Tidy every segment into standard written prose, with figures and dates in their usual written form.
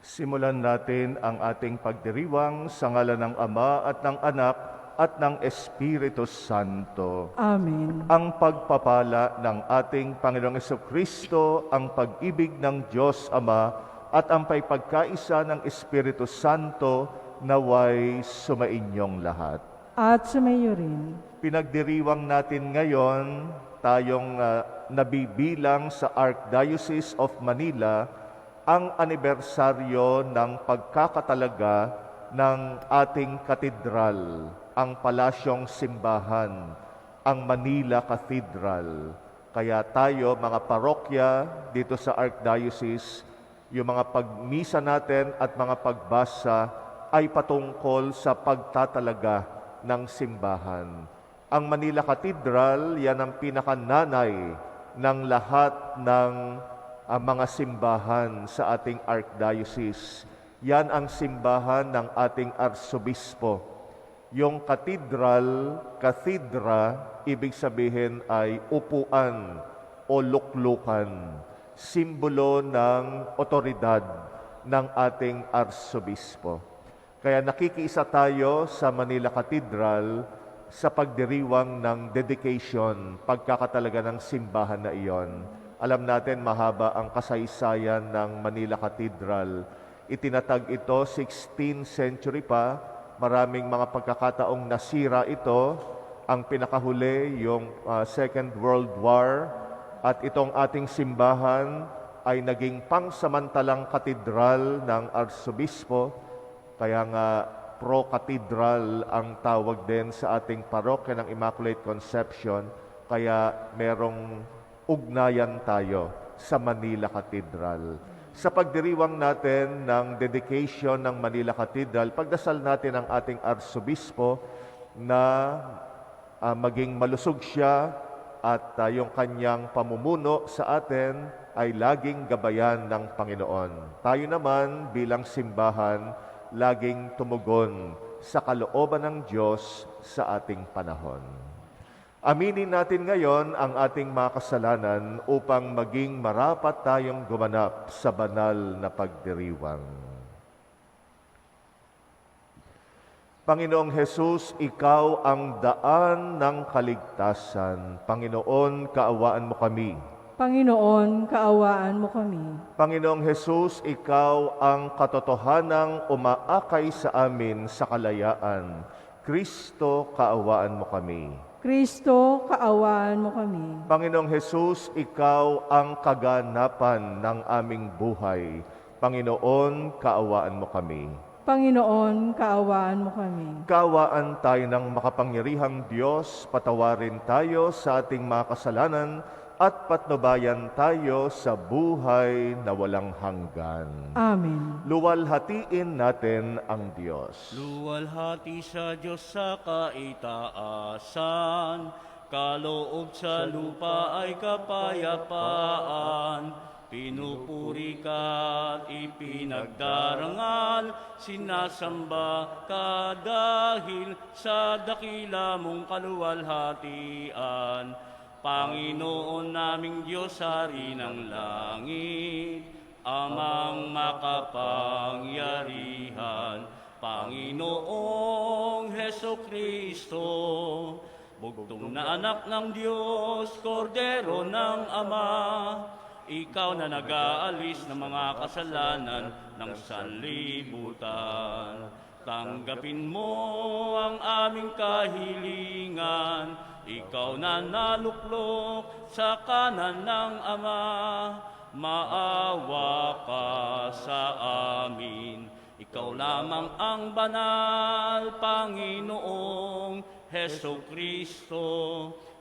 Simulan natin ang ating pagdiriwang sa ngalan ng Ama at ng Anak at ng Espiritu Santo. Amen. Ang pagpapala ng ating Panginoong Jesucristo, ang pag-ibig ng Diyos Ama at ang pagkaisa ng Espiritu Santo naway sumainyong lahat. At sumayo rin. Pinagdiriwang natin ngayon tayong nabibilang sa Archdiocese of Manila ang anibersaryo ng pagkakatalaga ng ating katedral, ang Palasyong Simbahan, ang Manila Cathedral. Kaya tayo, mga parokya dito sa Archdiocese, yung mga pagmisa natin at mga pagbasa ay patungkol sa pagtatalaga ng simbahan. Ang Manila Cathedral, yan ang pinakananay ng lahat ng mga simbahan sa ating Archdiocese. Yan ang simbahan ng ating Arsobispo. Yung cathedra, ibig sabihin ay upuan o luklukan, simbolo ng otoridad ng ating Arsobispo. Kaya nakikiisa tayo sa Manila Cathedral sa pagdiriwang ng dedication, pagkakatalaga ng simbahan na iyon. Alam natin mahaba ang kasaysayan ng Manila Cathedral. Itinatag ito 16th century pa. Maraming mga pagkakataong nasira ito. Ang pinakahuli, yung Second World War. At itong ating simbahan ay naging pangsamantalang katedral ng Arsobispo. Kaya nga pro-cathedral ang tawag din sa ating parokya ng Immaculate Conception. Kaya merong ugnayan tayo sa Manila Cathedral. Sa pagdiriwang natin ng dedication ng Manila Cathedral, pagdasal natin ang ating Arsobispo na maging malusog siya at yung kanyang pamumuno sa atin ay laging gabayan ng Panginoon. Tayo naman bilang simbahan, laging tumugon sa kalooban ng Diyos sa ating panahon. Aminin natin ngayon ang ating mga kasalanan upang maging marapat tayong gumanap sa banal na pagdiriwang. Panginoong Hesus, Ikaw ang daan ng kaligtasan. Panginoon, kaawaan mo kami. Panginoon, kaawaan mo kami. Panginoong Hesus, Ikaw ang katotohanang umaakay sa amin sa kalayaan. Kristo, kaawaan mo kami. Kristo, kaawaan mo kami. Panginoong Hesus, Ikaw ang kaganapan ng aming buhay. Panginoon, kaawaan mo kami. Panginoon, kaawaan mo kami. Kaawaan tayo ng makapangyarihang Diyos, patawarin tayo sa ating mga kasalanan at patnubayan tayo sa buhay na walang hanggan. Amen. Luwalhatiin natin ang Diyos. Luwalhati sa Diyos sa kaitaasan, kaloob sa lupa ay kapayapaan. Pinupuri ka at ipinagdarangal, sinasamba ka dahil sa dakila mong kaluwalhatian. Panginoon naming Diyos, Hari ng langit, Amang makapangyarihan, Panginoong Hesukristo, bugtong na anak ng Diyos, Kordero ng Ama, Ikaw na nag-aalis ng mga kasalanan ng sanlibutan. Tanggapin mo ang aming kahilingan, Ikaw na naluklok sa kanan ng Ama, maawa ka sa amin. Ikaw lamang ang banal, Panginoong Hesukristo,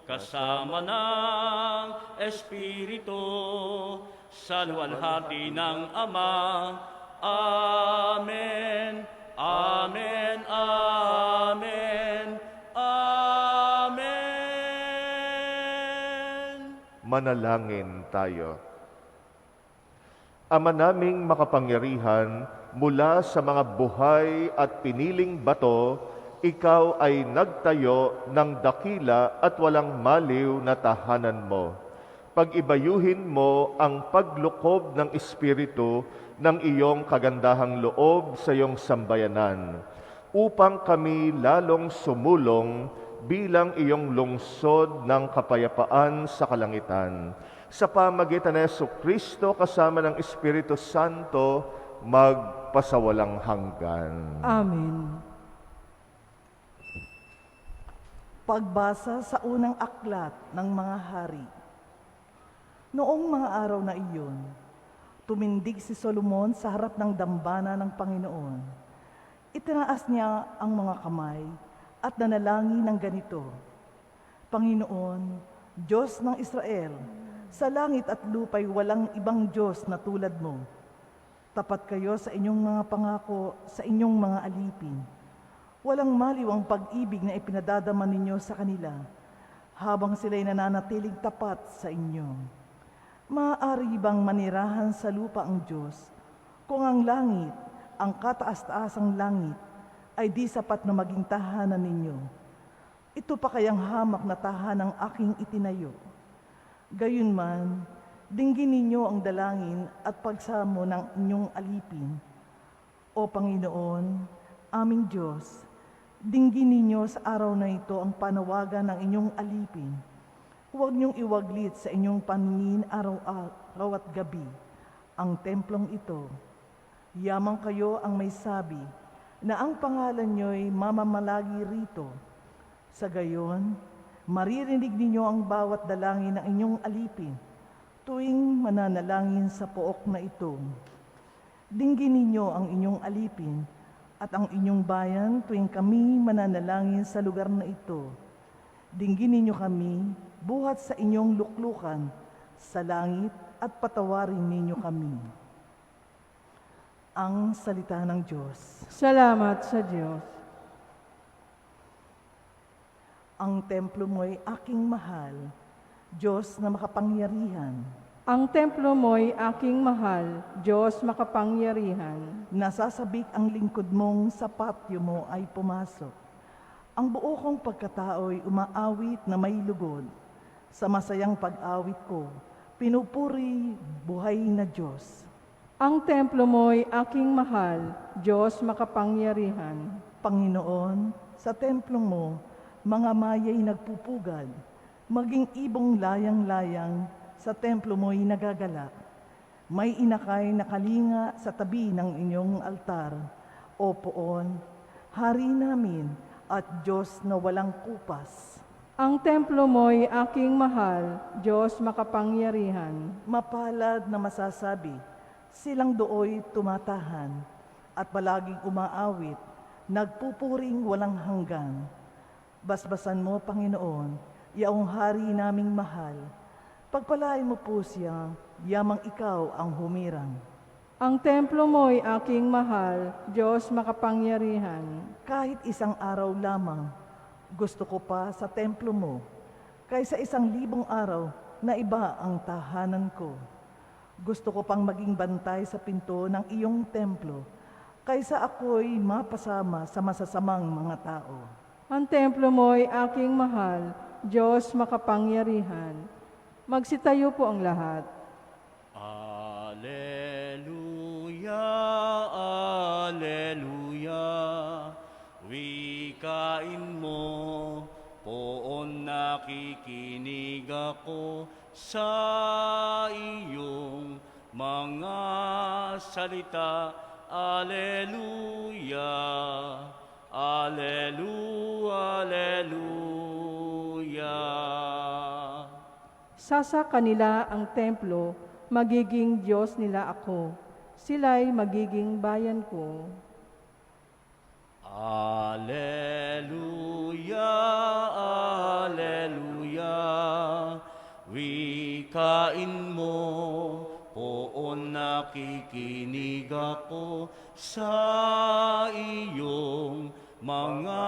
kasama ng Espiritu, sa luwalhati ng Ama. Amen. Amen. Amen. Amen. Manalangin tayo. Ama naming makapangyarihan, mula sa mga buhay at piniling bato, Ikaw ay nagtayo ng dakila at walang maliw na tahanan mo. pag-ibayuhin mo ang paglukob ng Espiritu ng iyong kagandahang loob sa iyong sambayanan, upang kami lalong sumulong bilang iyong lungsod ng kapayapaan sa kalangitan. Sa pamagitan ni Jesucristo kasama ng Espiritu Santo, magpasawalang hanggan. Amen. Pagbasa sa unang aklat ng mga hari. Noong mga araw na iyon, tumindig si Solomon sa harap ng dambana ng Panginoon. Itinaas niya ang mga kamay at nanalangin ng ganito: Panginoon, Diyos ng Israel, sa langit at lupa'y walang ibang Diyos na tulad mo. Tapat kayo sa inyong mga pangako, sa inyong mga alipin. Walang maliw ang pag-ibig na ipinadadama ninyo sa kanila, habang sila'y nananatiling tapat sa inyo. Maaari bang manirahan sa lupa ang Diyos, kung ang langit, ang kataas-taasang langit, ay di sapat na maging tahanan ninyo? Ito pa kayang hamak na tahanang aking itinayo. Gayunman, dinggin ninyo ang dalangin at pagsamo ng inyong alipin. O Panginoon, aming Diyos, dinggin ninyo sa araw na ito ang panawagan ng inyong alipin. Huwag niyong iwaglit sa inyong paningin araw at gabi ang templong ito. Yamang kayo ang may sabi na ang pangalan niyo'y mamamalagi rito. Sa gayon, maririnig ninyo ang bawat dalangin ng inyong alipin tuwing mananalangin sa pook na ito. Dinggin ninyo ang inyong alipin at ang inyong bayan tuwing kami mananalangin sa lugar na ito. Dinggin ninyo kami buhat sa inyong luklukan sa langit at patawarin ninyo kami. Ang salita ng Diyos. Salamat sa Diyos. Ang templo mo'y aking mahal, Diyos na makapangyarihan. Ang templo mo'y aking mahal, Diyos makapangyarihan. Nasasabik ang lingkod mong sa patio mo ay pumasok. Ang buo kong pagkatao'y umaawit na may lugod. Sa masayang pag-awit ko, pinupuri buhay na Diyos. Ang templo mo'y aking mahal, Diyos makapangyarihan. Panginoon, sa templo mo, mga maya'y nagpupugad, maging ibong layang-layang sa templo mo'y nagagalak. May inakay na kalinga sa tabi ng inyong altar. O Poon, Hari namin at Diyos na walang kupas. Ang templo mo'y aking mahal, Diyos makapangyarihan. Mapalad na masasabi, silang dooy tumatahan at palaging umaawit, nagpupuring walang hanggan. Basbasan mo, Panginoon, yaong hari naming mahal. Pagpalain mo po siya, yamang ikaw ang humirang. Ang templo mo'y aking mahal, Diyos makapangyarihan. Kahit isang araw lamang, gusto ko pa sa templo mo, kaysa 1,000 araw na iba ang tahanan ko. Gusto ko pang maging bantay sa pinto ng iyong templo, kaysa ako'y mapasama sa masasamang mga tao. Ang templo mo'y aking mahal, Diyos makapangyarihan. Magsitayo po ang lahat. Alleluia, Alleluia. Wikain mo, Poon nakikinig ako sa iyong mga salita. Alleluia, Alleluia, Alleluia. Sasa kanila ang templo, magiging Diyos nila ako. Sila'y magiging bayan ko. Alleluia, Alleluia. Wikain mo, Poon nakikinig ako sa iyong mga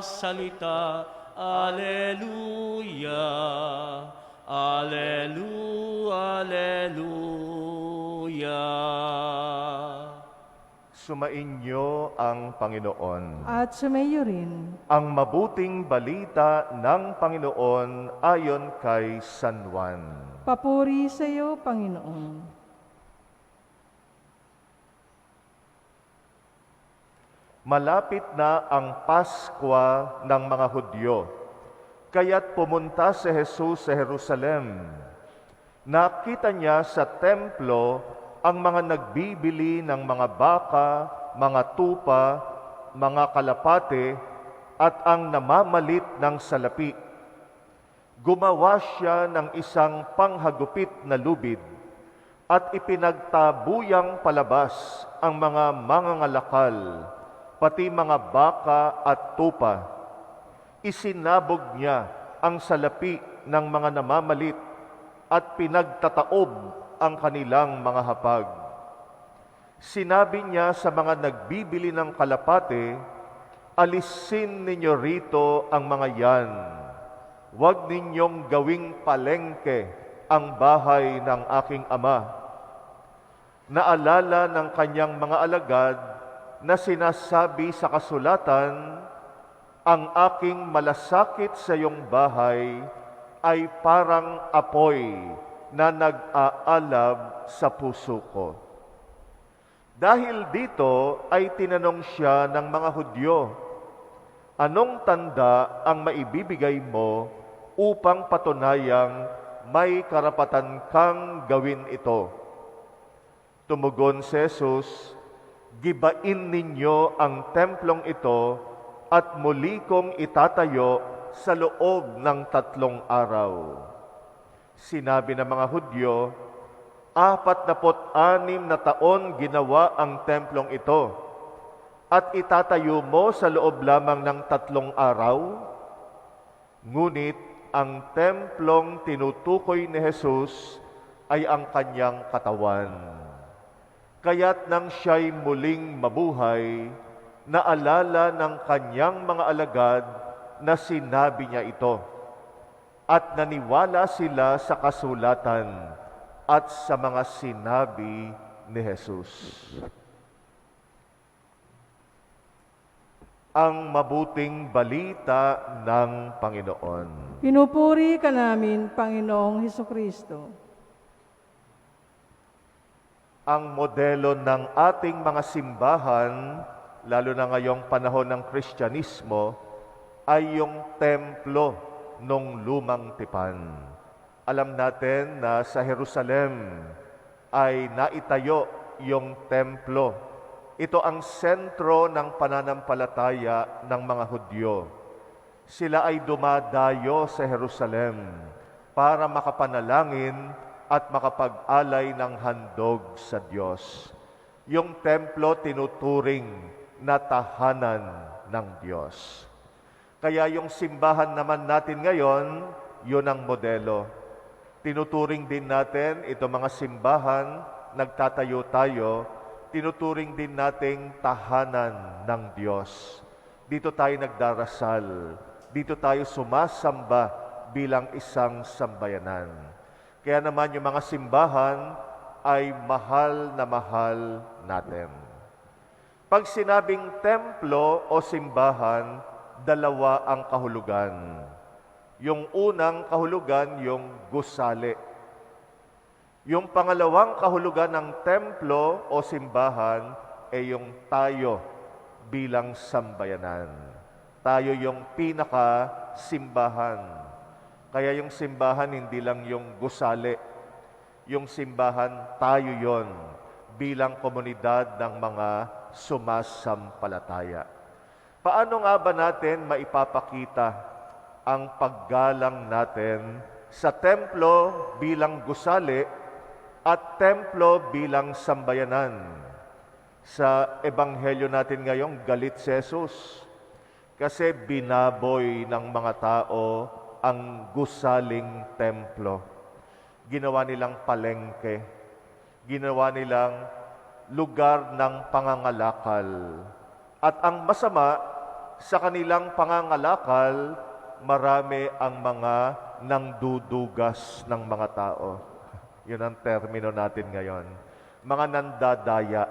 salita. Alleluia, Alleluia, Alleluia. Sumainyo ang Panginoon. At sumayo rin. Ang mabuting balita ng Panginoon ayon kay San Juan. Papuri sa iyo, Panginoon. Malapit na ang Paskwa ng mga Hudyo, kaya't pumunta si Jesus sa Jerusalem. Nakita niya sa templo ang mga nagbibili ng mga baka, mga tupa, mga kalapate, at ang namamalit ng salapi. Gumawa siya ng isang panghagupit na lubid at ipinagtabuyang palabas ang mga mangangalakal, pati mga baka at tupa. Isinabog niya ang salapi ng mga namamalit at pinagtataob ang kanilang mga hapag. Sinabi niya sa mga nagbibili ng kalapate, "Alisin ninyo rito ang mga yan. Huwag ninyong gawing palengke ang bahay ng aking ama." Naalala ng kanyang mga alagad na sinasabi sa kasulatan, "Ang aking malasakit sa iyong bahay ay parang apoy na nag-aalab sa puso ko." Dahil dito ay tinanong siya ng mga Hudyo, "Anong tanda ang maibibigay mo upang patunayang may karapatan kang gawin ito?" Tumugon si Jesus, "Gibain ninyo ang templong ito at muli kong itatayo sa loob ng 3 araw." Sinabi ng mga Hudyo, 46 na taon ginawa ang templong ito, at itatayo mo sa loob lamang ng 3 araw? Ngunit ang templong tinutukoy ni Jesus ay ang kanyang katawan. Kaya't nang siya'y muling mabuhay, naalala ng kanyang mga alagad na sinabi niya ito, at naniwala sila sa kasulatan at sa mga sinabi ni Jesus. Ang mabuting balita ng Panginoon. Pinupuri ka namin, Panginoong Hesukristo. Ang modelo ng ating mga simbahan, lalo na ngayong panahon ng Kristyanismo, ay yung templo nung lumang tipan. Alam natin na sa Jerusalem ay naitayo yung templo. Ito ang sentro ng pananampalataya ng mga Hudyo. Sila ay dumadayo sa Jerusalem para makapanalangin at makapag-alay ng handog sa Diyos. Yung templo tinuturing na tahanan ng Diyos. Kaya yung simbahan naman natin ngayon, yun ang modelo. Tinuturing din natin itong mga simbahan, nagtatayo tayo, tinuturing din nating tahanan ng Diyos. Dito tayo nagdarasal, dito tayo sumasamba bilang isang sambayanan. Kaya naman yung mga simbahan ay mahal na mahal natin. Pag sinabing templo o simbahan, dalawa ang kahulugan. Yung unang kahulugan, yung gusali. Yung pangalawang kahulugan ng templo o simbahan ay yung tayo bilang sambayanan. Tayo yung pinaka-simbahan. Kaya yung simbahan hindi lang yung gusali. Yung simbahan, tayo yon bilang komunidad ng mga sumasampalataya. Paano nga ba natin maipapakita ang paggalang natin sa templo bilang gusali at templo bilang sambayanan? Sa ebanghelyo natin ngayong galit si Jesus kasi binaboy ng mga tao ang gusaling templo. Ginawa nilang palengke. Ginawa nilang lugar ng pangangalakal. At ang masama, sa kanilang pangangalakal, marami ang mga nangdudugas ng mga tao. Yun ang termino natin ngayon. Mga nandadaya.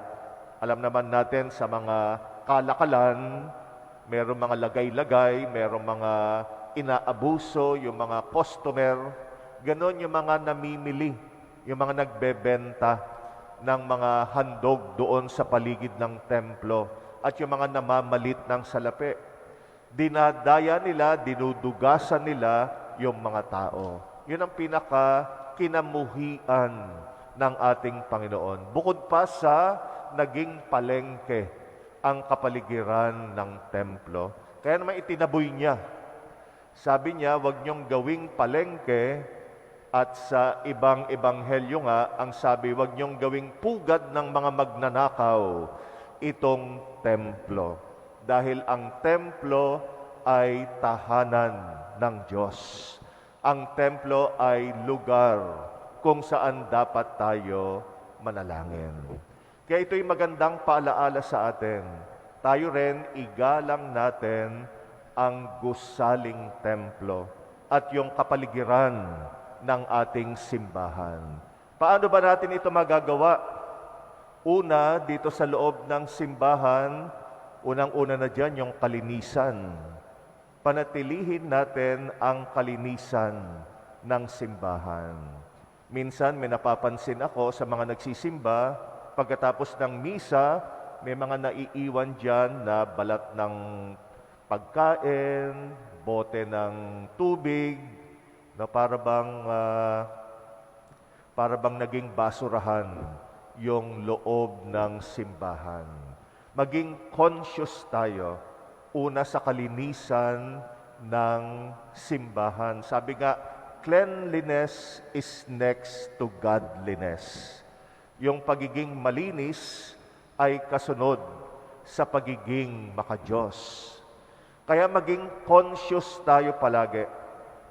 Alam naman natin sa mga kalakalan, merong mga lagay-lagay, merong mga inaabuso, yung mga customer, Ganon yung mga namimili, yung mga nagbebenta ng mga handog doon sa paligid ng templo at yung mga namamalit ng salapi. Dinadaya nila, dinudugasan nila yung mga tao. Yun ang pinaka-kinamuhian ng ating Panginoon. Bukod pa sa naging palengke ang kapaligiran ng templo. Kaya naman itinaboy niya. Sabi niya, huwag niyong gawing palengke, at sa ibang ebanghelyo nga, ang sabi, huwag niyong gawing pugad ng mga magnanakaw itong templo. Dahil ang templo ay tahanan ng Diyos. Ang templo ay lugar kung saan dapat tayo manalangin. Kaya ito'y magandang paalaala sa atin. Tayo rin, igalang natin ang gusaling templo at yung kapaligiran ng ating simbahan. Paano ba natin ito magagawa? Una, dito sa loob ng simbahan, unang-una na dyan yung kalinisan. Panatilihin natin ang kalinisan ng simbahan. Minsan may napapansin ako sa mga nagsisimba, pagkatapos ng misa, may mga naiiwan dyan na balat ng pagkain, bote ng tubig, na para bang naging basurahan yung loob ng simbahan. Maging conscious tayo, una sa kalinisan ng simbahan. Sabi nga, cleanliness is next to godliness. Yung pagiging malinis ay kasunod sa pagiging makadiyos. Kaya maging conscious tayo palagi.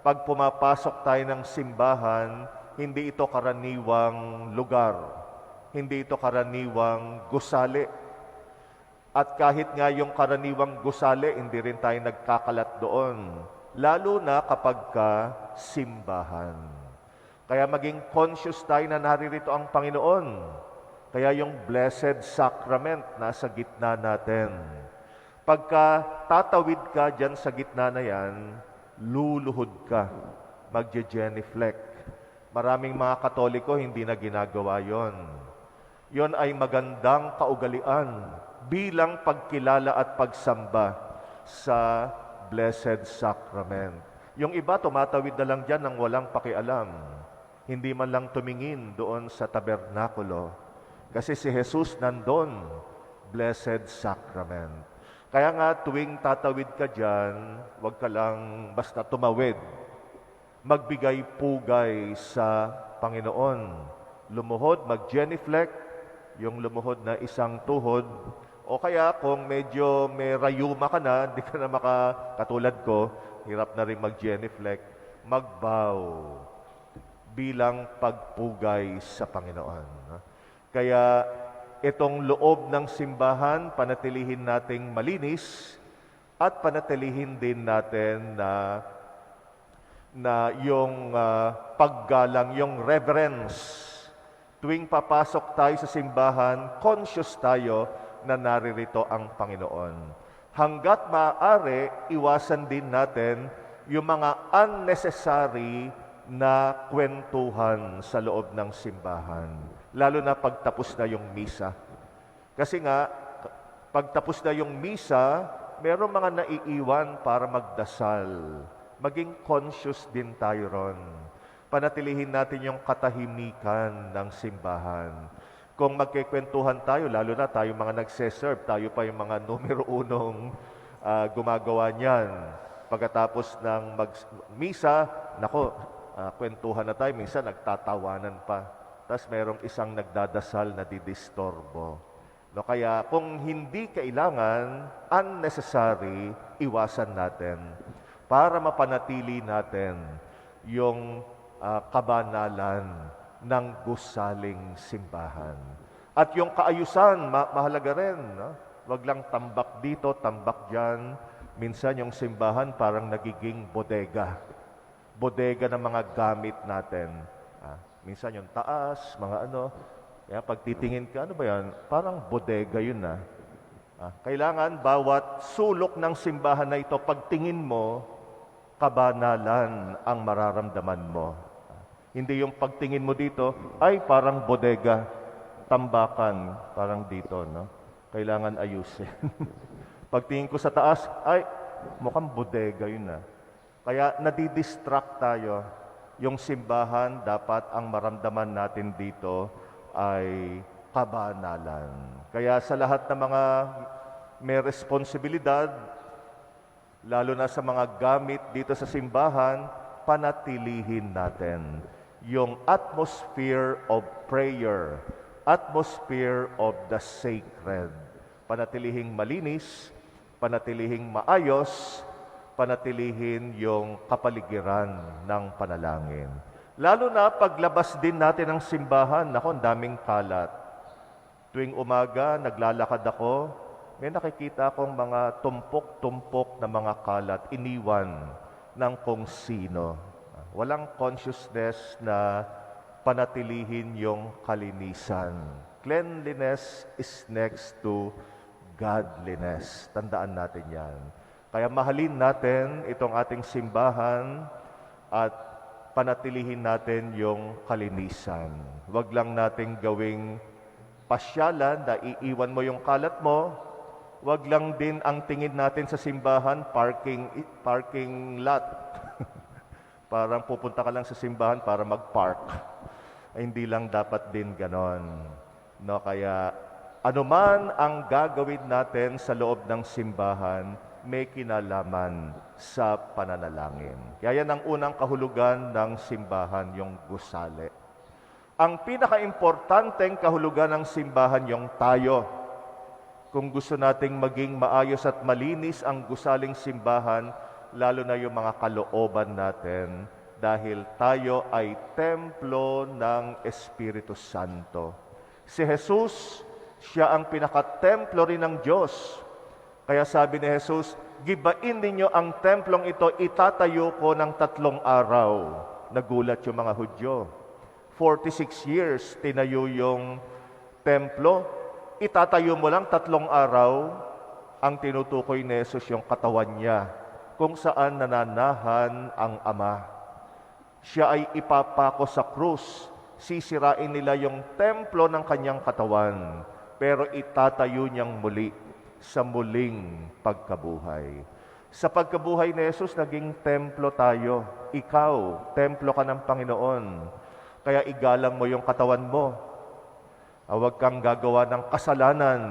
Pag pumapasok tayo ng simbahan, hindi ito karaniwang lugar. Hindi ito karaniwang gusali. At kahit nga yung karaniwang gusali, hindi rin tayo nagkakalat doon. Lalo na kapag simbahan. Kaya maging conscious tayo na naririto ang Panginoon. Kaya yung Blessed Sacrament nasa gitna natin. Pagka tatawid ka dyan sa gitna na yan, luluhod ka, magje-genuflect. Maraming mga Katoliko hindi na ginagawa yon. Yon ay magandang kaugalian bilang pagkilala at pagsamba sa Blessed Sacrament. Yung iba, tumatawid na lang dyan nang walang pakialam. Hindi man lang tumingin doon sa tabernakulo. Kasi si Jesus nandun, Blessed Sacrament. Kaya nga, tuwing tatawid ka dyan, huwag ka lang basta tumawid. Magbigay pugay sa Panginoon. Lumuhod, mag-genuflect, yung lumuhod na isang tuhod. O kaya kung medyo may rayuma ka na, di ka na katulad ko, hirap na rin mag-genuflect, magbow bilang pagpugay sa Panginoon. Kaya itong loob ng simbahan, panatilihin nating malinis at panatilihin din natin na yung paggalang, yung reverence. Tuwing papasok tayo sa simbahan, conscious tayo na naririto ang Panginoon. Hanggat maaari, iwasan din natin yung mga unnecessary na kwentuhan sa loob ng simbahan. Lalo na pagtapos na yung misa. Kasi nga, pagtapos na yung misa, meron mga naiiwan para magdasal. Maging conscious din tayo ron. Panatilihin natin yung katahimikan ng simbahan. Kung magkikwentuhan tayo, lalo na tayo mga nagseserve, tayo pa yung mga numero unong gumagawa niyan. Pagkatapos ng misa, kwentuhan na tayo, minsan nagtatawanan pa. Tapos merong isang nagdadasal na didistorbo. No, kaya kung hindi kailangan, unnecessary, iwasan natin para mapanatili natin yung kabanalan ng gusaling simbahan. At yung kaayusan, mahalaga rin. No? Wag lang tambak dito, tambak dyan. Minsan yung simbahan parang nagiging bodega. Bodega ng mga gamit natin. Minsan yung taas, mga kaya pag titingin ka, ano ba yan? Parang bodega yun Kailangan bawat sulok ng simbahan na ito, pagtingin mo, kabanalan ang mararamdaman mo. Hindi yung pagtingin mo dito, ay parang bodega, tambakan, parang dito, no? Kailangan ayusin. Pagtingin ko sa taas, ay, mukhang bodega yun ah. Kaya nadidistract tayo. Yung simbahan, dapat ang maramdaman natin dito ay kabanalan. Kaya sa lahat ng mga may responsibilidad, lalo na sa mga gamit dito sa simbahan, panatilihin natin yung atmosphere of prayer, atmosphere of the sacred. Panatilihing malinis, panatilihing maayos, panatilihin yung kapaligiran ng panalangin. Lalo na paglabas din natin ng simbahan, nako, ang daming kalat. Tuwing umaga, naglalakad ako, may nakikita akong mga tumpok-tumpok na mga kalat, iniwan ng kung sino. Walang consciousness na panatilihin yung kalinisan. Cleanliness is next to godliness. Tandaan natin yan. Kaya mahalin natin itong ating simbahan at panatilihin natin yung kalinisan. Huwag lang nating gawing pasyalan na iiwan mo yung kalat mo. Huwag lang din ang tingin natin sa simbahan, parking lot. Parang pupunta ka lang sa simbahan para mag-park. Ay, hindi lang dapat din ganon. No, kaya anuman ang gagawin natin sa loob ng simbahan, may kinalaman sa pananalangin. Kaya yan ang unang kahulugan ng simbahan, yung gusali. Ang pinaka-importanteng kahulugan ng simbahan, yung tayo. Kung gusto nating maging maayos at malinis ang gusaling simbahan, lalo na yung mga kalooban natin, dahil tayo ay templo ng Espiritu Santo. Si Jesus, siya ang pinaka-templo rin ng Diyos. Kaya sabi ni Jesus, gibain ninyo ang templong ito, itatayo ko ng 3 araw. Nagulat yung mga Hudyo. 46 years, tinayo yung templo. Itatayo mo lang 3 araw, ang tinutukoy ni Jesus yung katawan niya, kung saan nananahan ang Ama. Siya ay ipapako sa krus. Sisirain nila yung templo ng kanyang katawan, pero itatayo niyang muli sa muling pagkabuhay. Sa pagkabuhay ni Jesus, naging templo tayo. Ikaw, templo ka ng Panginoon. Kaya igalang mo yung katawan mo. Huwag kang gagawa ng kasalanan,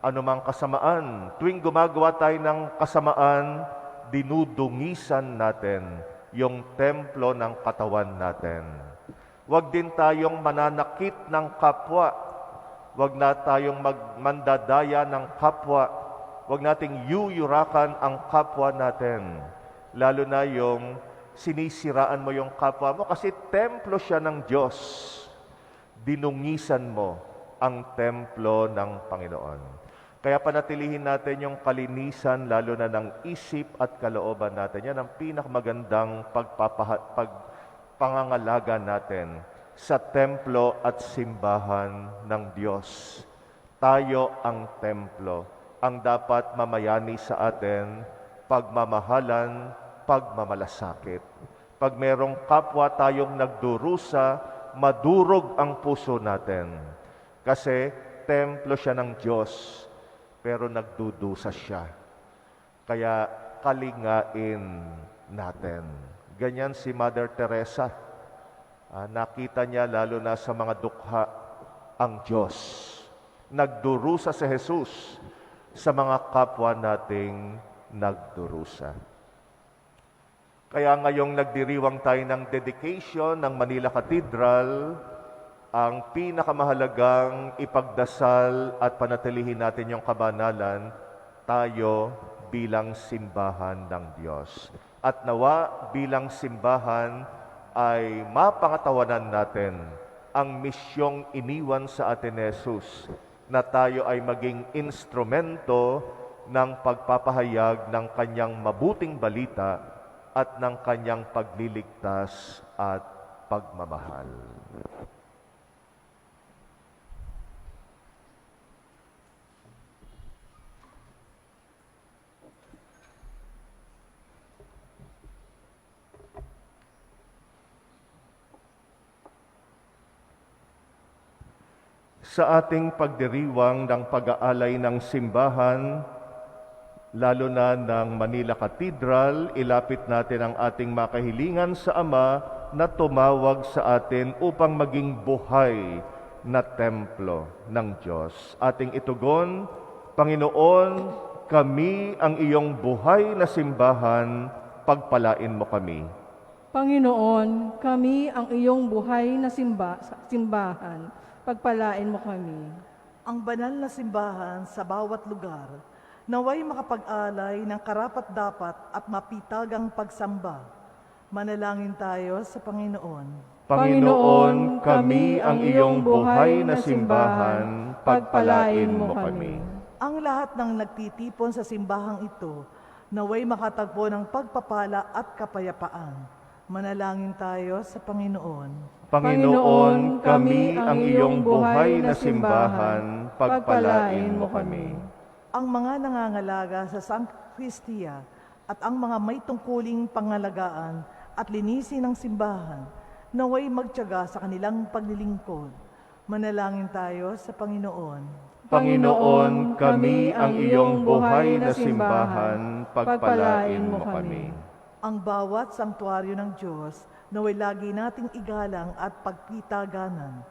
anumang kasamaan. Tuwing gumagawa tayo ng kasamaan, dinudungisan natin yung templo ng katawan natin. Huwag din tayong mananakit ng kapwa. Huwag na tayong mandadaya ng kapwa. Huwag nating yuyurakan ang kapwa natin. Lalo na yung sinisiraan mo yung kapwa mo kasi templo siya ng Diyos. Dinungisan mo ang templo ng Panginoon. Kaya panatilihin natin yung kalinisan, lalo na ng isip at kalooban natin. Yan ang pinakamagandang pangangalaga natin sa templo at simbahan ng Diyos. Tayo ang templo, ang dapat mamayani sa atin, pagmamahalan, pagmamalasakit. Pag merong kapwa tayong nagdurusa, madurog ang puso natin. Kasi templo siya ng Diyos, pero nagdudusa siya. Kaya kalingain natin. Ganyan si Mother Teresa. Nakita niya lalo na sa mga dukha ang Diyos. Nagdurusa si Jesus sa mga kapwa nating nagdurusa. Kaya ngayong nagdiriwang tayo ng dedication ng Manila Cathedral, ang pinakamahalagang ipagdasal at panatilihin natin yung kabanalan, tayo bilang simbahan ng Diyos. At nawa bilang simbahan ay mapangatawanan natin ang misyong iniwan sa atin ni Jesus, na tayo ay maging instrumento ng pagpapahayag ng kanyang mabuting balita at ng kanyang pagliligtas at pagmamahal. Sa ating pagdiriwang ng pag-aalay ng simbahan, lalo na ng Manila Cathedral, ilapit natin ang ating makahilingan sa Ama na tumawag sa atin upang maging buhay na templo ng Diyos. Ating itugon, Panginoon, kami ang iyong buhay na simbahan, pagpalain mo kami. Panginoon, kami ang iyong buhay na simbahan, pagpalain mo kami. Ang banal na simbahan sa bawat lugar, naway makapag-alay ng karapat-dapat at mapitagang pagsamba. Manalangin tayo sa Panginoon. Panginoon, kami ang iyong buhay na simbahan, pagpalain mo kami. Ang lahat ng nagtitipon sa simbahang ito, naway makatagpo ng pagpapala at kapayapaan. Manalangin tayo sa Panginoon. Panginoon, kami ang iyong buhay na simbahan, pagpalain mo kami. Ang mga nangangalaga sa Sanctistia at ang mga may tungkuling pangalagaan at linisin ng simbahan, naway magtiyaga sa kanilang paglilingkod. Manalangin tayo sa Panginoon. Panginoon, kami ang iyong buhay na simbahan, pagpalain mo kami. Ang bawat sanktuaryo ng Diyos, naway lagi nating igalang at pagpitaganan.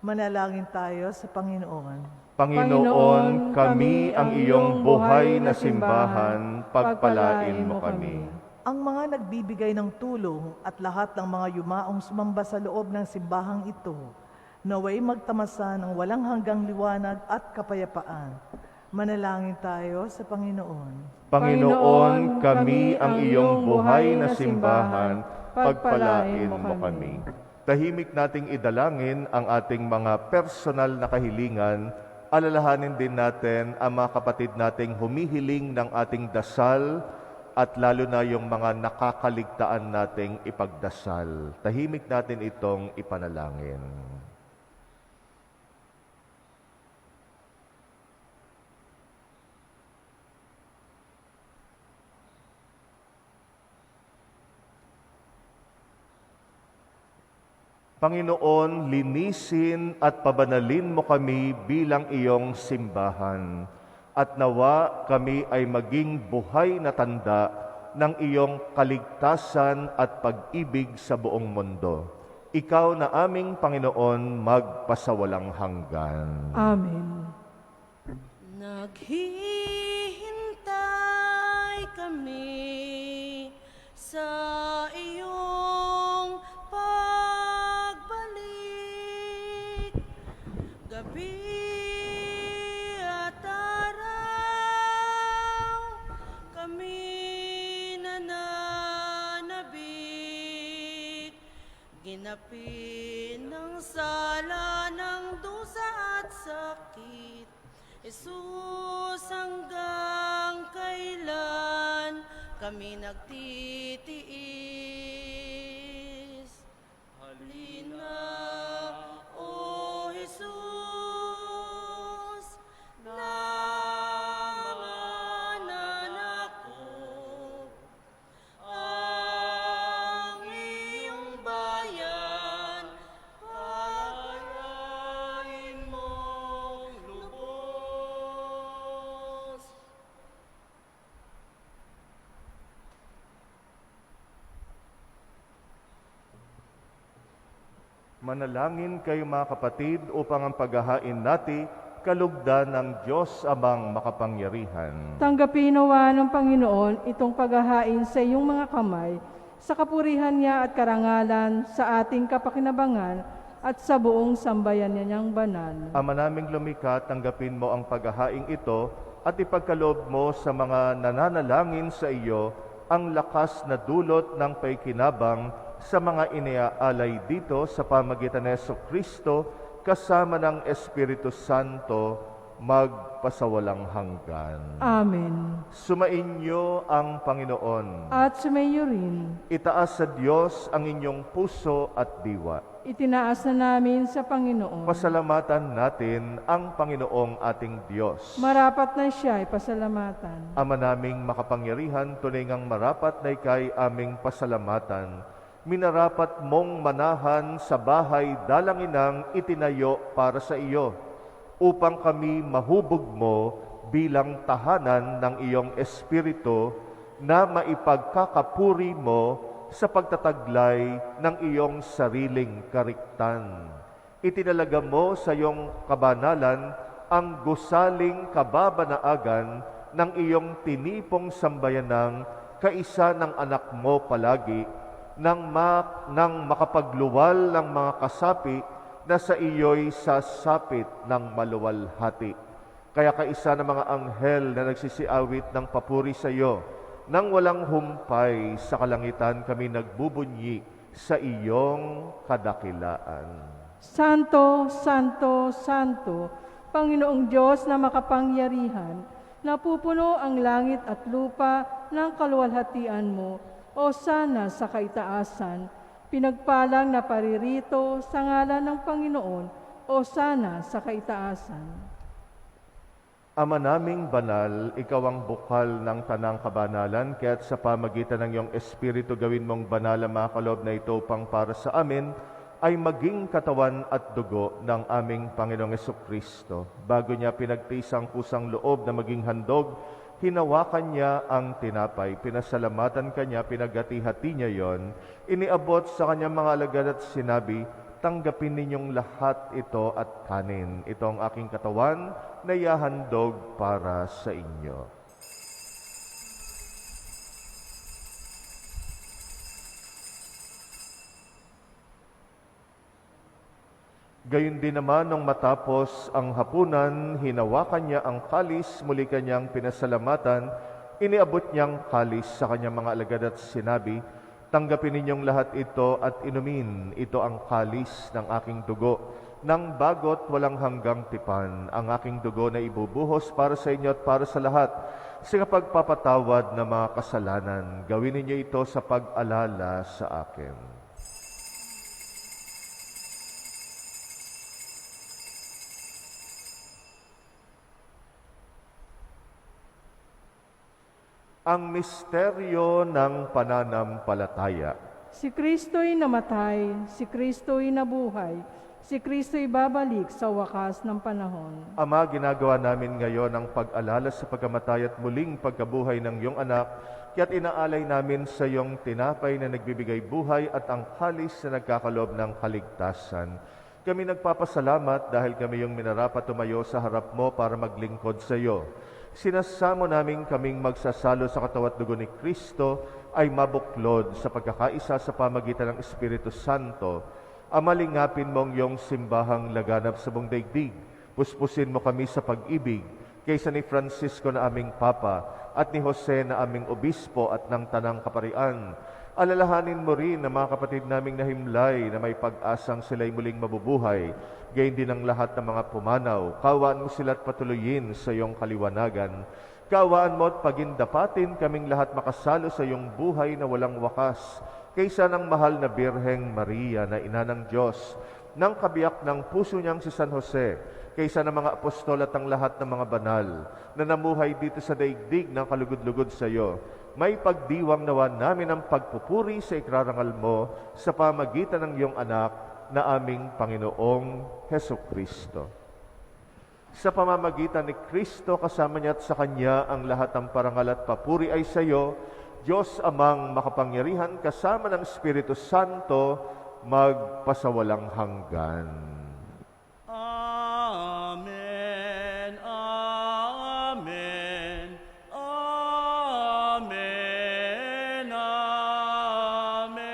Manalangin tayo sa Panginoon. Panginoon, kami ang iyong buhay na simbahan, pagpalain mo kami. Ang mga nagbibigay ng tulong at lahat ng mga yumaong sumamba sa loob ng simbahang ito, naway magtamasa ng walang hanggang liwanag at kapayapaan. Manalangin tayo sa Panginoon. Panginoon, kami ang iyong buhay na simbahan, pagpalain mo kami. Tahimik nating idalangin ang ating mga personal na kahilingan. Alalahanin din natin ang mga kapatid nating humihiling ng ating dasal at lalo na yung mga nakakaligtaan nating ipagdasal. Tahimik natin itong ipanalangin. Panginoon, linisin at pabanalin mo kami bilang iyong simbahan, at nawa kami ay maging buhay na tanda ng iyong kaligtasan at pag-ibig sa buong mundo. Ikaw na aming Panginoon, magpasawalang hanggan. Amen. Naghihintay kami sa iyong pagbalik, gabi at araw, kami nananabik, ginapin ng sala ng dusa at sakit. Jesus, hanggang kailan kami nagtitiis? Halina, O Jesus, namanan ako, ang iyong bayan, palayain mong lubos. Manalangin kayo mga kapatid upang ang paghahain natin kalugdan ng Diyos amang makapangyarihan. Tanggapin nawa ng Panginoon itong paghahain sa iyong mga kamay, sa kapurihan niya at karangalan, sa ating kapakinabangan at sa buong sambayan niya niyang banal. Ama naming lumikha, tanggapin mo ang paghahaing ito at ipagkaloob mo sa mga nananalangin sa iyo ang lakas na dulot ng paikinabang sa mga iniaalay dito sa pamagitan ni Jesucristo kasama ng Espiritu Santo magpasawalang hanggan. Amen. Sumainyo ang Panginoon. At sumayo rin, Itaas sa Diyos ang inyong puso at diwa. itinaas na namin sa Panginoon. Pasalamatan natin ang Panginoong ating Diyos. Marapat na siya ay pasalamatan. Ama naming makapangyarihan, tunay ngang marapat na ikay aming pasalamatan. Minarapat mong manahan sa bahay dalanginang itinayo para sa iyo. upang kami mahubog mo bilang tahanan ng iyong Espiritu na maipagkakapuri mo sa pagtataglay ng iyong sariling kariktan. Itinalaga mo sa iyong kabanalan ang gusaling kababanaagan ng iyong tinipong sambayanang kaisa ng anak mo palagi nang makapagluwal ng mga kasapi na sa iyo'y sasapit ng maluwalhati. Kaya kaisa ng mga anghel na nagsisiawit ng papuri sa iyo, nang walang humpay sa kalangitan kami nagbubunyi sa iyong kadakilaan. Santo, Santo, Santo, Panginoong Diyos na makapangyarihan, napupuno ang langit at lupa ng kaluwalhatian mo, o sana sa kaitaasan, pinagpalang na paririto sa ngalan ng Panginoon, o sana sa kaitaasan. Ama naming banal, ikaw ang bukal ng tanang kabanalan, kaya't sa pamagitan ng iyong Espiritu gawin mong banal ang mga kaloob na ito upang para sa amin ay maging katawan at dugo ng aming Panginoong Hesukristo. Bago niya pinagtiis ang kusang loob na maging handog, hinawakan niya ang tinapay, pinasalamatan kanya, pinagati-hati niya yon, iniabot sa kanyang mga alagad at sinabi, tanggapin ninyong lahat ito at kanin. Ito ang aking katawan na ihahandog para sa inyo. Gayon din naman nung matapos ang hapunan, hinawakan niya ang kalis, muli kanyang pinasalamatan, iniabot niyang kalis sa kanyang mga alagad at sinabi, tanggapin ninyong lahat ito at inumin, ito ang kalis ng aking dugo, ng bagot walang hanggang tipan, ang aking dugo na ibubuhos para sa inyo at para sa lahat, sa pagpapatawad ng mga kasalanan. Gawin ninyo ito sa pag-alala sa akin. Ang misteryo ng pananampalataya. Si Kristo'y namatay, si Kristo'y nabuhay, si Kristo'y babalik sa wakas ng panahon. Ama, ginagawa namin ngayon ang pag-alala sa pagkamatay at muling pagkabuhay ng iyong anak, kaya't inaalay namin sa iyong tinapay na nagbibigay buhay at ang kalis na nagkakaloob ng kaligtasan. Kami nagpapasalamat dahil kami yung minarapat tumayo sa harap mo para maglingkod sa iyo. Sinasamo namin kaming magsasalo sa katawan at dugo ni Kristo ay mabuklod sa pagkakaisa sa pamagitan ng Espiritu Santo. Amalingapin mong iyong simbahang laganap sa buong daigdig. Puspusin mo kami sa pag-ibig kaysa ni Francisco na aming Papa at ni Jose na aming Obispo at ng Tanang Kaparian. Alalahanin mo rin na mga kapatid naming nahimlay na may pag-asang sila'y muling mabubuhay, gayon din ang lahat ng mga pumanaw. Kaawaan mo sila at patuloyin sa iyong kaliwanagan. Kaawaan mo at pagindapatin kaming lahat makasalo sa iyong buhay na walang wakas, kaysa ng mahal na Birheng Maria na ina ng Diyos, ng kabiyak ng puso niyang si San Jose, kaysa ng mga apostol at ang lahat ng mga banal na namuhay dito sa daigdig ng kalugod-lugod sa iyo. May pagdiwang nawa namin ang pagpupuri sa ikrarangal mo sa pamagitan ng iyong anak na aming Panginoong Hesukristo. Sa pamamagitan ni Kristo, kasama niya at sa Kanya ang lahat ng parangal at papuri ay sa iyo, Diyos Amang makapangyarihan, kasama ng Espiritu Santo, magpasawalang hanggan. Amen, amen, amen, amen.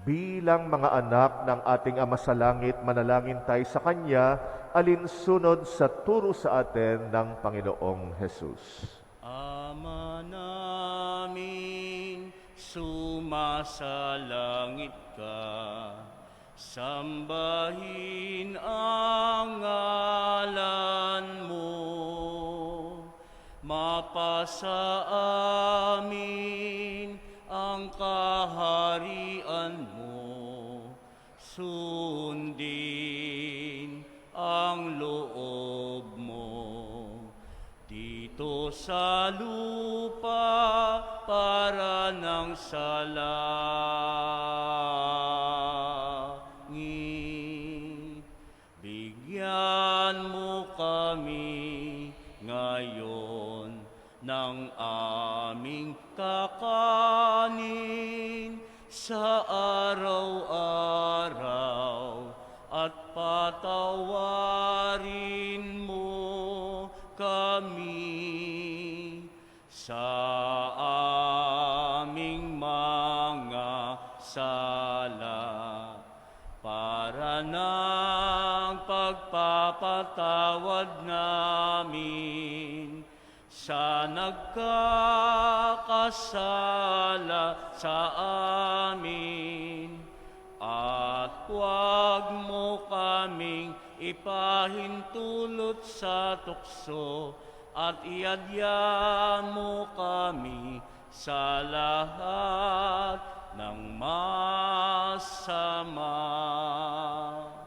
Bilang mga anak ng ating Ama sa Langit, manalangin tayo sa Kanya, alinsunod sa turo sa atin ng Panginoong Hesus. Ama namin, sumasalangit ka, sambahin ang ngalan mo, mapasa amin ang kaharian mo, sundin ang loob mo. Dito sa lupa para ng sa langit. kami ngayon ng aming kakanin sa araw-araw at patawarin mo kami sa aming mga sala para ng pagpapatawad namin sa nagkakasala sa amin. At huwag mo kaming ipahintulot sa tukso at iadya mo kami sa lahat ng masama.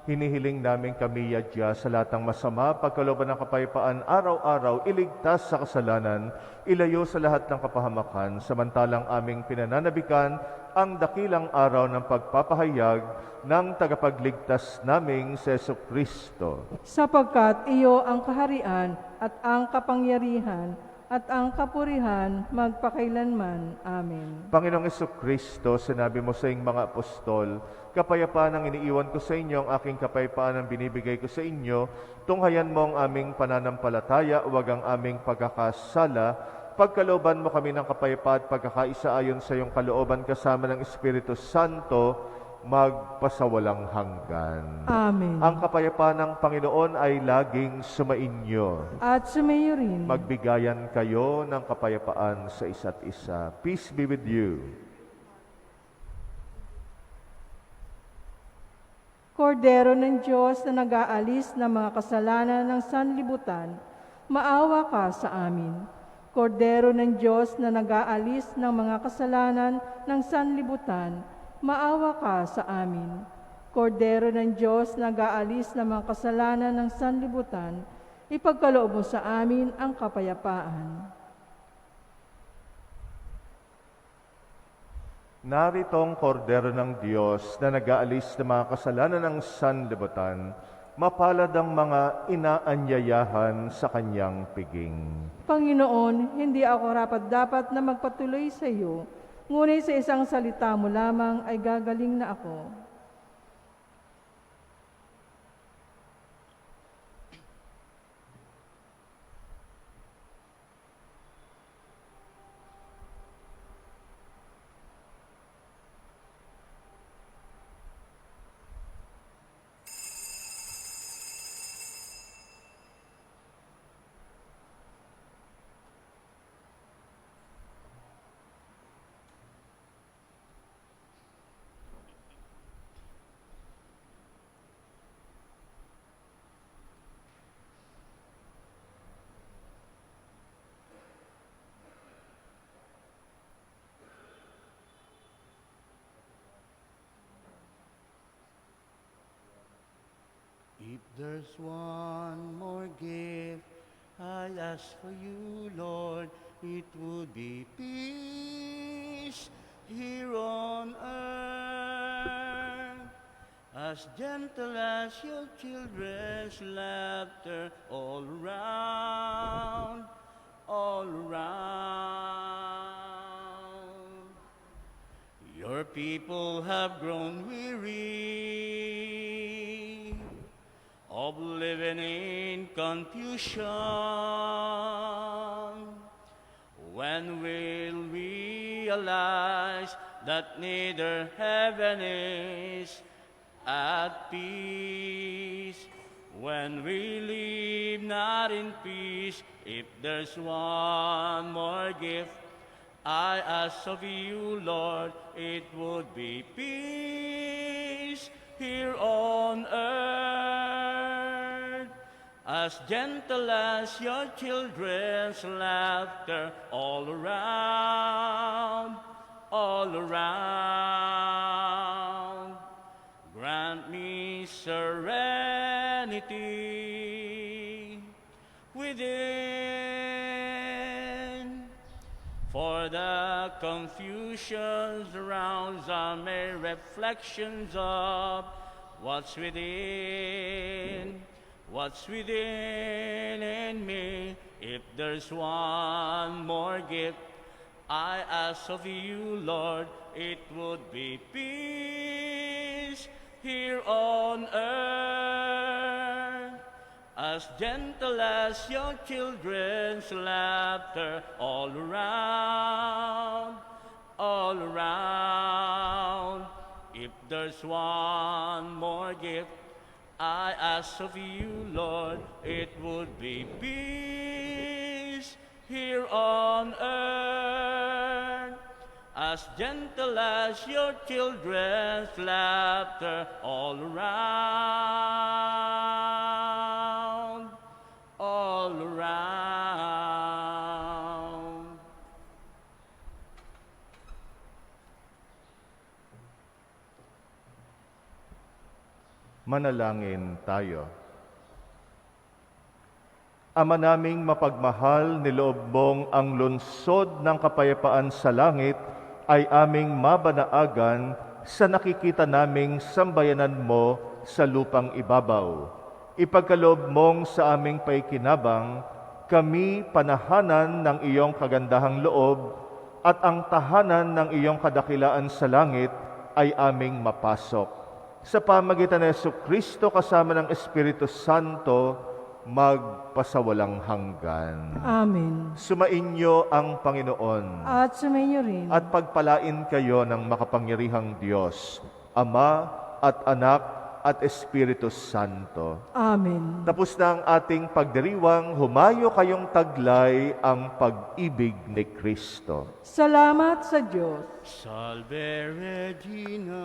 Hinihiling namin kami, Yadya, sa lahat ng masama, pagkalooban ng kapayapaan, araw-araw, iligtas sa kasalanan, ilayo sa lahat ng kapahamakan, samantalang aming pinananabikan ang dakilang araw ng pagpapahayag ng tagapagligtas naming si Jesucristo. Sapagkat iyo ang kaharian at ang kapangyarihan at ang kapurihan magpakailanman. Amen. Panginoong Jesucristo, sinabi mo sa iyong mga apostol, kapayapaan ang iniiwan ko sa inyo, ang aking kapayapaan ang binibigay ko sa inyo. Tunghayan mo ang aming pananampalataya, huwag ang aming pagkakasala. Pagkalooban mo kami ng kapayapaan at pagkakaisa ayon sa iyong kalooban kasama ng Espiritu Santo, magpasawalang hanggan. Amen. Ang kapayapaan ng Panginoon ay laging sumainyo. At sumayo rin. Magbigayan kayo ng kapayapaan sa isa't isa. Peace be with you. Kordero ng Diyos na nag-aalis ng mga kasalanan ng sanlibutan, maawa ka sa amin. Kordero ng Diyos na nag-aalis ng mga kasalanan ng sanlibutan, maawa ka sa amin. Kordero ng Diyos na nag-aalis ng mga kasalanan ng sanlibutan, ipagkaloob mo sa amin ang kapayapaan. Naritong kordero ng Diyos na nag-aalis ng mga kasalanan ng sanlibutan, mapalad ang mga inaanyayahan sa kanyang piging. Panginoon, hindi ako rapat-dapat na magpatuloy sa iyo, ngunit sa isang salita mo lamang ay gagaling na ako. If there's one more gift I'll ask for you, Lord, it would be peace here on earth, as gentle as your children's laughter all around, all around. Your people have grown weary of living in confusion. When will we realize that neither heaven is at peace? When we live not in peace, if there's one more gift I ask of you, Lord, it would be peace here on earth, as gentle as your children's laughter all around, all around. Grant me serenity within, for the confusion surrounds our mere reflections of what's within. what's within in me. If there's one more gift I ask of you, Lord, it would be peace here on earth, as gentle as your children's laughter all around, all around. If there's one more gift I ask of you, Lord, it would be peace here on earth, as gentle as your children's laughter all around, all around. Manalangin tayo. Ama naming mapagmahal, niloob mong ang lunsod ng kapayapaan sa langit ay aming mabanaagan sa nakikita naming sambayanan mo sa lupang ibabaw. Ipagkaloob mong sa aming paikinabang, kami panahanan ng iyong kagandahang loob at ang tahanan ng iyong kadakilaan sa langit ay aming mapasok. Sa pamagitan ni Jesucristo kasama ng Espiritu Santo, magpasawalang hanggan. Amen. Sumainyo ang Panginoon At sumainyo rin. at pagpalain kayo ng makapangyarihang Diyos, Ama at Anak at Espiritu Santo. Amen. Tapos na ang ating pagdiriwang, humayo kayong taglay ang pag-ibig ni Kristo. Salamat sa Diyos. Salve Regina,